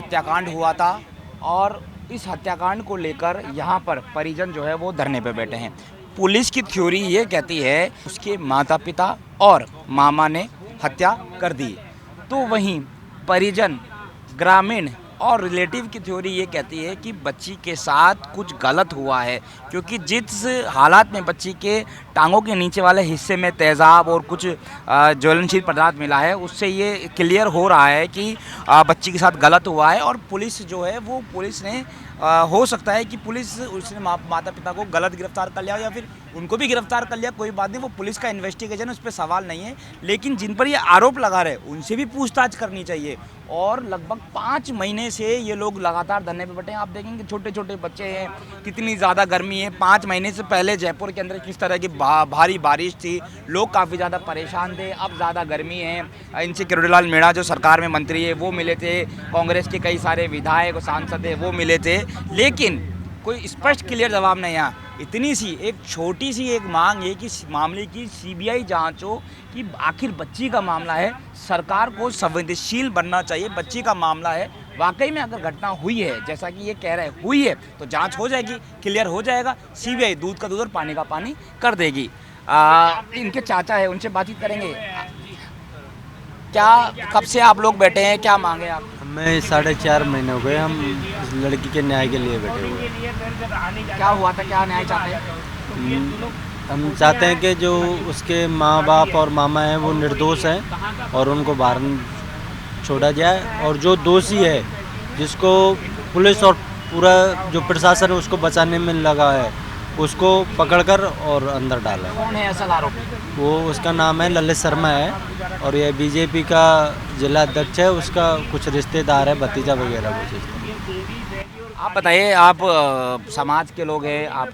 हत्याकांड हुआ था और इस हत्याकांड को लेकर यहाँ पर परिजन जो है वो धरने पे बैठे हैं। पुलिस की थ्योरी ये कहती है उसके माता पिता और मामा ने हत्या कर दी, तो वहीं परिजन, ग्रामीण और रिलेटिव की थ्योरी ये कहती है कि बच्ची के साथ कुछ गलत हुआ है, क्योंकि जिस हालात में बच्ची के टांगों के नीचे वाले हिस्से में तेज़ाब और कुछ ज्वलनशील पदार्थ मिला है, उससे ये क्लियर हो रहा है कि बच्ची के साथ गलत हुआ है। और पुलिस जो है वो पुलिस ने हो सकता है कि पुलिस उसने माता पिता को गलत गिरफ्तार कर लिया या फिर उनको भी गिरफ्तार कर लिया, कोई बात नहीं, वो पुलिस का इन्वेस्टिगेशन, उस पर सवाल नहीं है। लेकिन जिन पर ये आरोप लगा रहे उनसे भी पूछताछ करनी चाहिए। और लगभग 5 महीने से ये लोग लगातार धरने पे बैठे हैं। आप देखेंगे छोटे छोटे बच्चे हैं, कितनी ज़्यादा गर्मी है। 5 महीने से पहले जयपुर के अंदर किस तरह की भारी बारिश थी, लोग काफ़ी ज़्यादा परेशान थे। अब ज़्यादा गर्मी है। इनसे किरोड़ीलाल मीणा जो सरकार में मंत्री है वो मिले थे, कांग्रेस के कई सारे विधायक और सांसद है वो मिले थे, लेकिन कोई स्पष्ट क्लियर जवाब नहीं आया। इतनी सी एक छोटी सी एक मांग है कि मामले की सीबीआई जांच हो कि आखिर बच्ची का मामला है, सरकार को संवेदनशील बनना चाहिए। बच्ची का मामला है, वाकई में अगर घटना हुई है जैसा कि ये कह रहे हैं हुई है तो जांच हो जाएगी, क्लियर हो जाएगा। सीबीआई दूध का दूध और पानी का पानी कर देगी। इनके चाचा है, उनसे बातचीत करेंगे। क्या कब से आप लोग बैठे हैं, क्या मांगे आप? हमें 4.5 महीने हो गए, हम इस लड़की के न्याय के लिए बैठे हुए हैं। क्या हुआ था, क्या न्याय चाहते हैं? हम चाहते हैं कि जो उसके माँ बाप और मामा हैं वो निर्दोष हैं और उनको बाहर छोड़ा जाए, और जो दोषी है जिसको पुलिस और पूरा जो प्रशासन है उसको बचाने में लगा है उसको पकड़कर और अंदर डाला है। कौन है असल आरोपी? वो उसका नाम है ललित शर्मा है और यह बीजेपी का जिला अध्यक्ष है, उसका कुछ रिश्तेदार है, भतीजा वगैरह कुछ। आप बताइए, आप समाज के लोग हैं, आप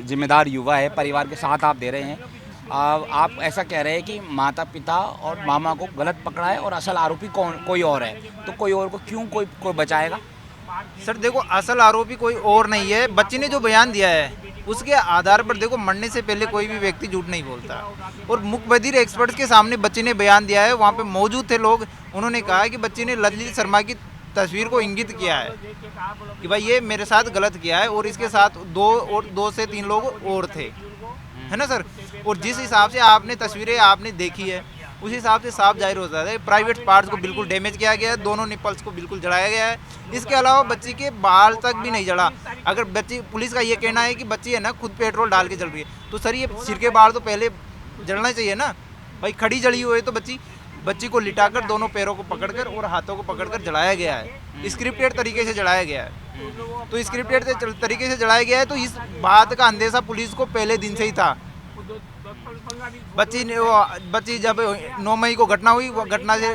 जिम्मेदार युवा है, परिवार के साथ आप दे रहे हैं। आप ऐसा कह रहे हैं कि माता पिता और मामा को गलत पकड़ा है और असल आरोपी कोई और है, तो कोई और को क्यों कोई बचाएगा? सर देखो, असल आरोपी कोई और नहीं है। बच्ची ने जो बयान दिया है उसके आधार पर देखो, मरने से पहले कोई भी व्यक्ति झूठ नहीं बोलता। और मुख्य बधिर एक्सपर्ट्स के सामने बच्ची ने बयान दिया है, वहाँ पे मौजूद थे लोग, उन्होंने कहा है कि बच्ची ने ललित शर्मा की तस्वीर को इंगित किया है कि भाई ये मेरे साथ गलत किया है, और इसके साथ 2 से 3 लोग और थे, है ना सर। और जिस हिसाब से आपने तस्वीरें आपने देखी है उस हिसाब से साफ जाहिर होता है प्राइवेट पार्ट्स को बिल्कुल डैमेज किया गया है, दोनों निपल्स को बिल्कुल जलाया गया है। इसके अलावा बच्ची के बाल तक भी नहीं जला। अगर बच्ची, पुलिस का ये कहना है कि बच्ची है ना खुद पेट्रोल डाल के जल रही है, तो सर ये सिर के बाल तो पहले जलना चाहिए ना भाई। खड़ी जली हुई है तो बच्ची को लिटाकर दोनों पैरों को पकड़कर और हाथों को पकड़कर जलाया गया है। स्क्रिप्टेड तरीके से जलाया गया है। तो स्क्रिप्टेड तरीके से जलाया गया है, तो इस बात का अंदेशा पुलिस को पहले दिन से ही था। बच्ची जब 9 मई को घटना हुई, वो घटना से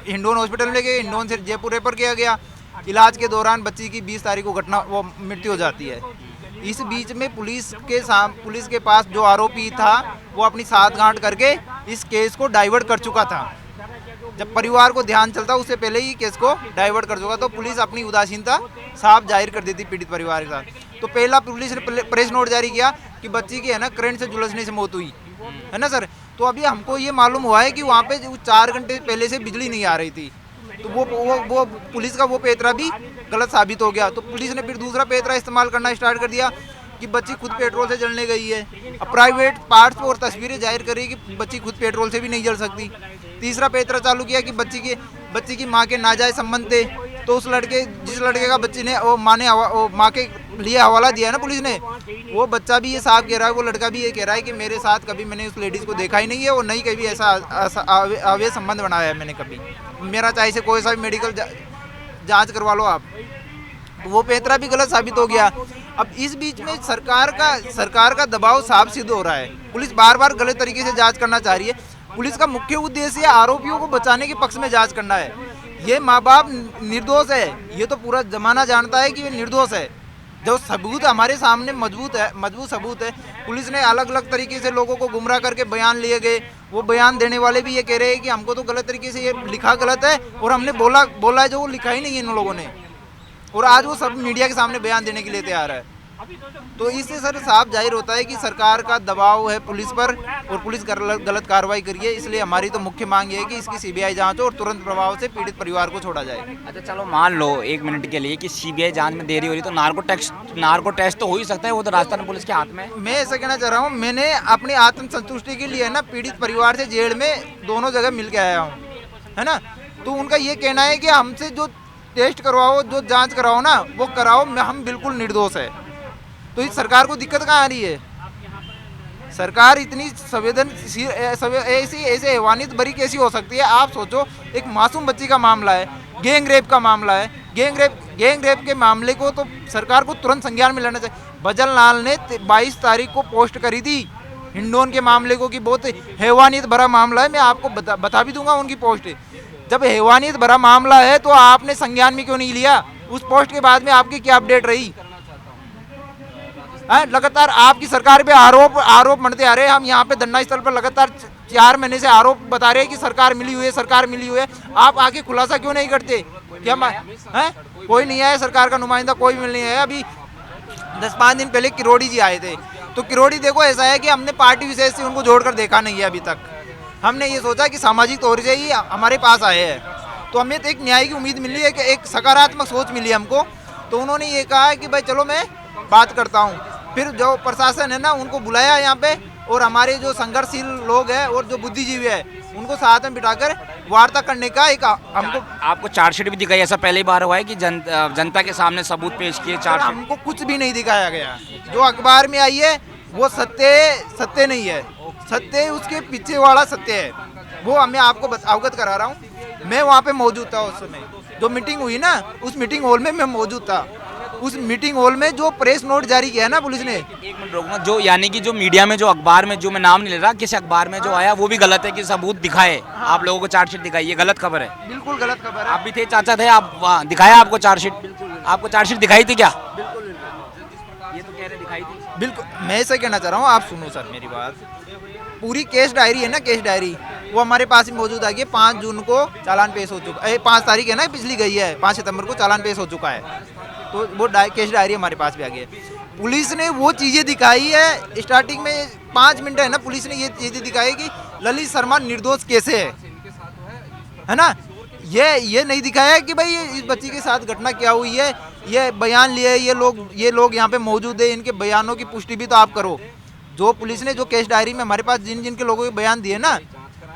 हिंडोन हॉस्पिटल में गए, हिंडोन से जयपुर रेफर किया गया। इलाज के दौरान बच्ची की 20 तारीख को मृत्यु हो जाती है। इस बीच में पुलिस के पास जो आरोपी था वो अपनी साठगांठ करके इस केस को डाइवर्ट कर चुका था। जब परिवार को ध्यान चलता उससे पहले ही केस को डाइवर्ट कर चुका, तो पुलिस अपनी उदासीनता साफ जाहिर कर देती पीड़ित परिवार के साथ। तो पहला पुलिस ने प्रेस नोट जारी किया कि बच्ची की है ना करंट से झुलसने से मौत हुई, है ना सर। तो अभी हमको ये मालूम हुआ है कि वहाँ पे 4 घंटे पहले से बिजली नहीं आ रही थी, तो वो पुलिस का वो पैतरा भी गलत साबित हो गया। तो पुलिस ने फिर दूसरा पैतरा इस्तेमाल करना स्टार्ट कर दिया कि बच्ची खुद पेट्रोल से जलने गई है। अब प्राइवेट पार्ट्स और तस्वीरें जाहिर कर रही है कि बच्ची खुद पेट्रोल से भी नहीं जल सकती। तीसरा पैतरा चालू किया कि बच्ची की माँ के नाजायज संबंध थे, तो उस जिस लड़के का बच्ची ने माँ के लिए हवाला दिया है ना पुलिस ने, वो बच्चा भी ये साफ कह रहा है, वो लड़का भी ये कह रहा है कि मेरे साथ कभी मैंने उस लेडीज़ को देखा ही नहीं है और नहीं कभी ऐसा अवैध संबंध बनाया है मैंने कभी। मेरा चाहे से कोई सा भी मेडिकल जांच करवा लो आप, तो वो पैतरा भी गलत साबित हो गया। अब इस बीच में सरकार का दबाव साफ सिद्ध हो रहा है। पुलिस बार बार गलत तरीके से जांच करना चाह रही है। पुलिस का मुख्य उद्देश्य आरोपियों को बचाने के पक्ष में जांच करना है। ये माँ बाप निर्दोष है, ये तो पूरा जमाना जानता है कि ये निर्दोष है। जो सबूत हमारे सामने मजबूत सबूत है। पुलिस ने अलग अलग तरीके से लोगों को गुमराह करके बयान लिए गए। वो बयान देने वाले भी ये कह रहे हैं कि हमको तो गलत तरीके से ये लिखा गलत है और हमने बोला है जो वो लिखा ही नहीं है इन लोगों ने। और आज वो सब मीडिया के सामने बयान देने के लिए तैयार है। तो इससे सर साफ जाहिर होता है कि सरकार का दबाव है पुलिस पर और पुलिस गलत कार्रवाई करी है। इसलिए हमारी तो मुख्य मांग ये है कि इसकी सीबीआई जांच हो और तुरंत प्रभाव से पीड़ित परिवार को छोड़ा जाए। अच्छा चलो मान लो एक मिनट के लिए कि सीबीआई जांच में देरी हो रही तो नार्को टेस्ट तो हो ही सकता है, वो तो राजस्थान पुलिस के हाथ में है। मैं ऐसा कहना चाह रहा हूँ, मैंने अपनी आत्म संतुष्टि के लिए ना पीड़ित परिवार से जेल में दोनों जगह मिल के आया हूँ, है ना। तो उनका ये कहना है कि हमसे जो टेस्ट करवाओ, जो जांच कराओ ना वो कराओ, हम बिल्कुल निर्दोष है। तो इस सरकार को दिक्कत कहाँ आ रही है? सरकार इतनी संवेदनशील ऐसे हैवानियत भरी कैसी हो सकती है? आप सोचो, एक मासूम बच्ची का मामला है, गैंग रेप का मामला है। गैंग रेप के मामले को तो सरकार को तुरंत संज्ञान में लेना चाहिए। भजन लाल ने 22 तारीख को पोस्ट करी थी हिंडोन के मामले को कि बहुत हैवानियत भरा मामला है। मैं आपको बता भी दूंगा उनकी पोस्ट। जब हैवानियत भरा मामला है तो आपने संज्ञान में क्यों नहीं लिया? उस पोस्ट के बाद में आपकी क्या अपडेट रही? लगातार आपकी सरकार पे आरोप बनते आ रहे हैं। हम यहाँ पे धरना स्थल पर लगातार 4 महीने से आरोप बता रहे हैं कि सरकार मिली हुई है। आप आके खुलासा क्यों नहीं करते? क्या कोई नहीं आया सरकार का नुमाइंदा, कोई भी नहीं आया। अभी 10-5 दिन पहले किरोड़ी जी आए थे। तो किरोड़ी देखो ऐसा है कि हमने पार्टी विशेष से उनको जोड़कर देखा नहीं है अभी तक। हमने ये सोचा कि सामाजिक तौर से ही हमारे पास आए हैं, तो हमें तो एक न्याय की उम्मीद मिली है कि एक सकारात्मक सोच मिली हमको। तो उन्होंने ये कहा कि भाई चलो मैं बात करता हूँ। फिर जो प्रशासन है ना उनको बुलाया यहाँ पे, और हमारे जो संघर्षशील लोग हैं और जो बुद्धिजीवी है उनको साथ में बिठाकर वार्ता करने का एक हमको। आपको चार्जशीट भी दिखाई, ऐसा पहली बार हुआ है कि जनता के सामने सबूत पेश किए? चार्जशीट हमको कुछ भी नहीं दिखाया गया। जो अखबार में आई है वो सत्य नहीं है। सत्य उसके पीछे वाला सत्य है, वो मैं आपको अवगत करा रहा हूँ। मैं वहाँ पे मौजूद था उस समय, जो मीटिंग हुई ना उस मीटिंग हॉल में मैं मौजूद था। उस मीटिंग हॉल में जो प्रेस नोट जारी किया ना पुलिस ने, 1 मिनट रोकना, जो यानी कि जो मीडिया में जो अखबार में जो मैं नाम नहीं ले रहा, किसी अखबार में जो आया वो भी गलत है कि सबूत दिखाए आप लोगों को चार्जशीट दिखाई, ये गलत खबर है। बिल्कुल गलत खबर है। आप भी थे, चाचा थे, आप वहाँ दिखाया आपको चार्जशीट? आपको चार्जशीट दिखाई थी क्या? बिल्कुल ये तो कह रहे दिखाई थी। बिल्कुल, मैं ऐसा कहना चाह रहा हूँ, आप सुनो सर मेरी बात। पूरी केस डायरी है ना, केस डायरी वो हमारे पास ही मौजूद आ गई। 5 जून को चालान पेश हो चुका है, 5 तारीख है ना पिछली गई है, 5 सितंबर को चालान पेश हो चुका है। तो वो केस डायरी हमारे पास भी आ गई है। पुलिस ने वो चीज़ें दिखाई है स्टार्टिंग में 5 मिनट है ना, पुलिस ने ये चीज़ें दिखाई कि ललित शर्मा निर्दोष कैसे है ना। ये नहीं दिखाया कि भाई इस बच्ची के साथ घटना क्या हुई है। ये बयान लिए ये लोग यहाँ पे मौजूद है, इनके बयानों की पुष्टि भी तो आप करो। जो पुलिस ने जो केस डायरी में हमारे पास जिन के लोगों के बयान दिए ना,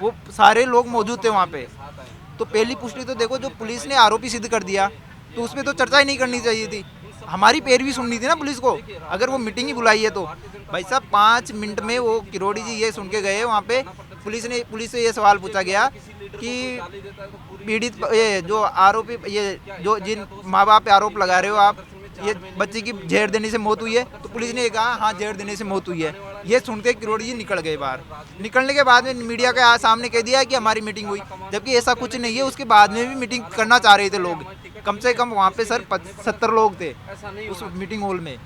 वो सारे लोग मौजूद थे वहाँ पे। तो पहली पुष्टि तो देखो, जो पुलिस ने आरोपी सिद्ध कर दिया तो उसमें तो चर्चा ही नहीं करनी चाहिए थी। हमारी पैरवी सुननी थी ना पुलिस को, अगर वो मीटिंग ही बुलाई है तो। भाई साहब 5 मिनट में वो किरोड़ी जी ये सुन के गए वहाँ पे। पुलिस से ये सवाल पूछा गया कि पीड़ित ये जो आरोपी, ये जो जिन माँ बाप पे आरोप लगा रहे हो आप, ये बच्ची की जहर देने से मौत हुई है? तो पुलिस ने कहा हाँ जहर देने से मौत हुई है। ये सुनते किरोड़ी जी निकल गए बाहर। निकलने के बाद में मीडिया के सामने कह दिया कि हमारी मीटिंग हुई, जबकि ऐसा कुछ नहीं है। उसके बाद में भी मीटिंग करना चाह रहे थे लोग। कम से कम वहाँ पे सर 70 लोग थे उस मीटिंग हॉल में।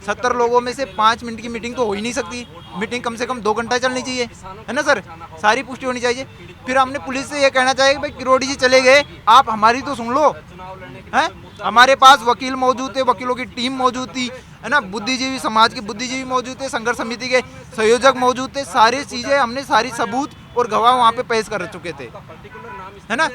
70 लोगों में से 5 मिनट की मीटिंग तो हो ही नहीं सकती। मीटिंग कम से कम 2 घंटा चलनी चाहिए, है ना सर। सारी पुष्टि होनी चाहिए। फिर हमने पुलिस से ये कहना चाहिए कि भाई किरोड़ी जी चले गए, आप हमारी तो सुन लो, हैं। हमारे पास वकील मौजूद थे, वकीलों की टीम मौजूद थी, है ना। बुद्धिजीवी, समाज के बुद्धिजीवी मौजूद थे, संघर्ष समिति के संयोजक मौजूद थे। सारी चीज़ें हमने, सारी सबूत और गवाह वहाँ पे पेश कर चुके थे, है ना।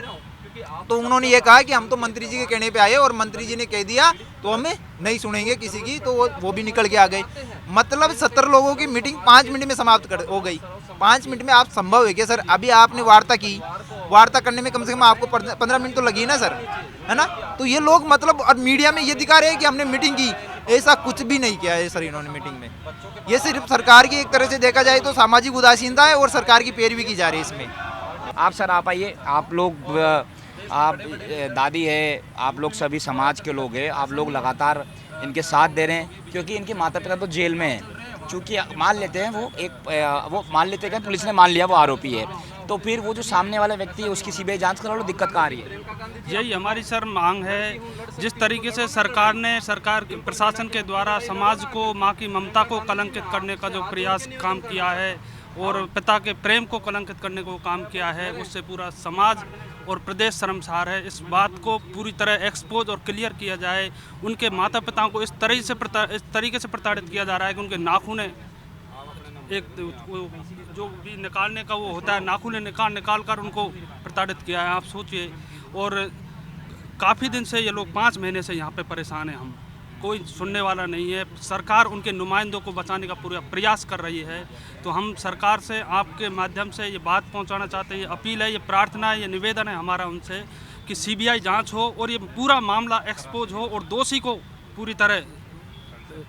तो उन्होंने ये कहा कि हम तो मंत्री जी के कहने पे आए और मंत्री जी ने कह दिया तो हमें नहीं सुनेंगे किसी की, तो वो भी निकल के आ गए। मतलब 70 लोगों की मीटिंग 5 मिनट में समाप्त हो गई। 5 मिनट में आप संभव है क्या सर? अभी आपने वार्ता की, वार्ता करने में कम से कम आपको 15 मिनट तो लगी ना सर, है ना। तो ये लोग मतलब और मीडिया में ये दिखा रहे हैं कि हमने मीटिंग की, ऐसा कुछ भी नहीं किया है सर इन्होंने मीटिंग में। ये सिर्फ सरकार की एक तरह से देखा जाए तो सामाजिक उदासीनता है और सरकार की पैरवी की जा रही है इसमें। आप सर आप आइए, आप लोग, आप दादी है, आप लोग सभी समाज के लोग हैं, आप लोग लगातार इनके साथ दे रहे हैं क्योंकि इनके माता पिता तो जेल में हैं। चूँकि मान लेते हैं वो मान लेते हैं कि पुलिस ने मान लिया वो आरोपी है, तो फिर वो जो सामने वाला व्यक्ति है उसकी सीबीआई जांच करा लो, दिक्कत कहाँ आ रही है? यही हमारी सर मांग है। जिस तरीके से सरकार प्रशासन के द्वारा समाज को, माँ की ममता को कलंकित करने का जो प्रयास काम किया है और पिता के प्रेम को कलंकित करने को काम किया है, उससे पूरा समाज और प्रदेश शर्मसार है। इस बात को पूरी तरह एक्सपोज और क्लियर किया जाए। उनके माता पिताओं को इस तरीके से प्रताड़ित किया जा रहा है कि उनके नाखूने एक जो भी निकालने का वो होता है, नाखूने निकाल कर उनको प्रताड़ित किया है। आप सोचिए। और काफ़ी दिन से ये लोग 5 महीने से यहाँ पे परेशान हैं। हम कोई सुनने वाला नहीं है। सरकार उनके नुमाइंदों को बचाने का पूरा प्रयास कर रही है। तो हम सरकार से आपके माध्यम से ये बात पहुंचाना चाहते हैं, ये अपील है, ये प्रार्थना है, ये निवेदन है हमारा उनसे कि सीबीआई जांच हो और ये पूरा मामला एक्सपोज हो और दोषी को पूरी तरह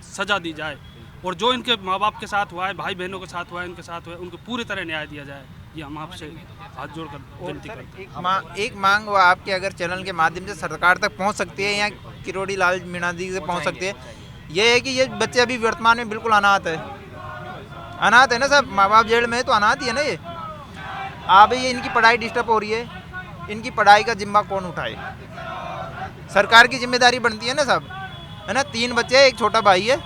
सज़ा दी जाए। और जो इनके माँ बाप के साथ हुआ है, भाई बहनों के साथ हुआ है, इनके साथ हुआ है, उनको पूरी तरह न्याय दिया जाए। ये हम आपसे हाथ जोड़कर विनती करते हैं। एक मांग वो आपके अगर चैनल के माध्यम से सरकार तक पहुंच सकती है या किरोड़ी लाल मीणा जी से पहुंच सकती है, ये है कि ये बच्चे अभी वर्तमान में बिल्कुल अनाथ है ना सब। माँ बाप जेल में है तो अनाथ ही है ना ये। अब ये इनकी पढ़ाई डिस्टर्ब हो रही है, इनकी पढ़ाई का जिम्मा कौन उठाए? सरकार की जिम्मेदारी बनती है ना सब, है ना। 3 बच्चे, एक छोटा भाई है,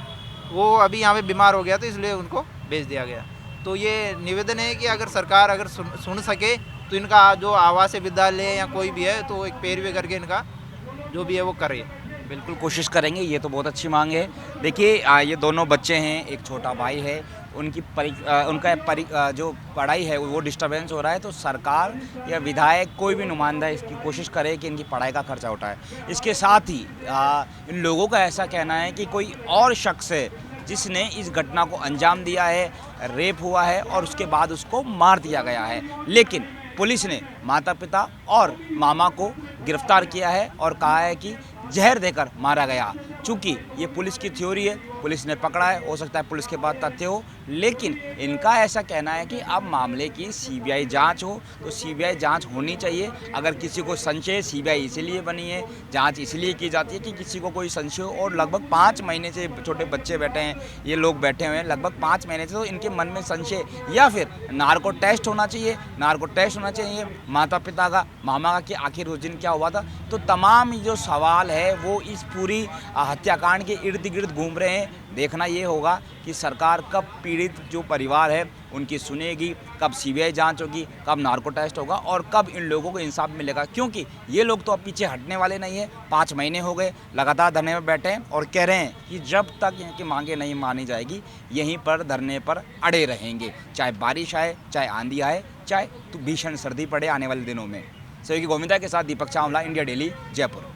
वो अभी यहाँ पे बीमार हो गया तो इसलिए उनको भेज दिया गया। तो ये निवेदन है कि अगर सरकार अगर सुन सके तो इनका जो आवासीय विद्यालय या कोई भी है तो एक पैरवी करके इनका जो भी है वो करे। बिल्कुल कोशिश करेंगे। ये तो बहुत अच्छी मांग है। देखिए ये दोनों बच्चे हैं, एक छोटा भाई है, उनका जो पढ़ाई है वो डिस्टर्बेंस हो रहा है। तो सरकार या विधायक कोई भी नुमाइंदा इसकी कोशिश करे कि इनकी पढ़ाई का खर्चा उठाए। इसके साथ ही इन लोगों का ऐसा कहना है कि कोई और शख्स है जिसने इस घटना को अंजाम दिया है, रेप हुआ है और उसके बाद उसको मार दिया गया है। लेकिन पुलिस ने माता पिता और मामा को गिरफ्तार किया है और कहा है कि जहर देकर मारा गया। चूँकि ये पुलिस की थ्योरी है, पुलिस ने पकड़ा है, हो सकता है पुलिस के पास तथ्य हो, लेकिन इनका ऐसा कहना है कि अब मामले की सीबीआई जांच हो। तो सीबीआई जांच होनी चाहिए। अगर किसी को संशय, सीबीआई इसीलिए बनी है, जांच इसलिए की जाती है कि किसी को कोई संशय हो। और लगभग 5 महीने से छोटे बच्चे बैठे हैं, ये लोग बैठे हुए हैं लगभग 5 महीने से। तो इनके मन में संशय या फिर नार्को टेस्ट होना चाहिए, माता पिता का, मामा का कि आखिर उस दिन क्या हुआ था। तो तमाम जो सवाल है वो इस पूरी हत्याकांड के इर्द गिर्द घूम रहे हैं। देखना ये होगा कि सरकार कब पीड़ित जो परिवार है उनकी सुनेगी, कब सीबीआई जांच होगी, कब नार्को टेस्ट होगा और कब इन लोगों को इंसाफ मिलेगा। क्योंकि ये लोग तो अब पीछे हटने वाले नहीं हैं। 5 महीने हो गए लगातार धरने में बैठे हैं और कह रहे हैं कि जब तक इनकी मांगें नहीं मानी जाएगी यहीं पर धरने पर अड़े रहेंगे, चाहे बारिश आए, चाहे आंधी आए, चाहे तो भीषण सर्दी पड़े आने वाले दिनों में। सहयोगी गोविंदा के साथ दीपक चावला, इंडिया डेली, जयपुर।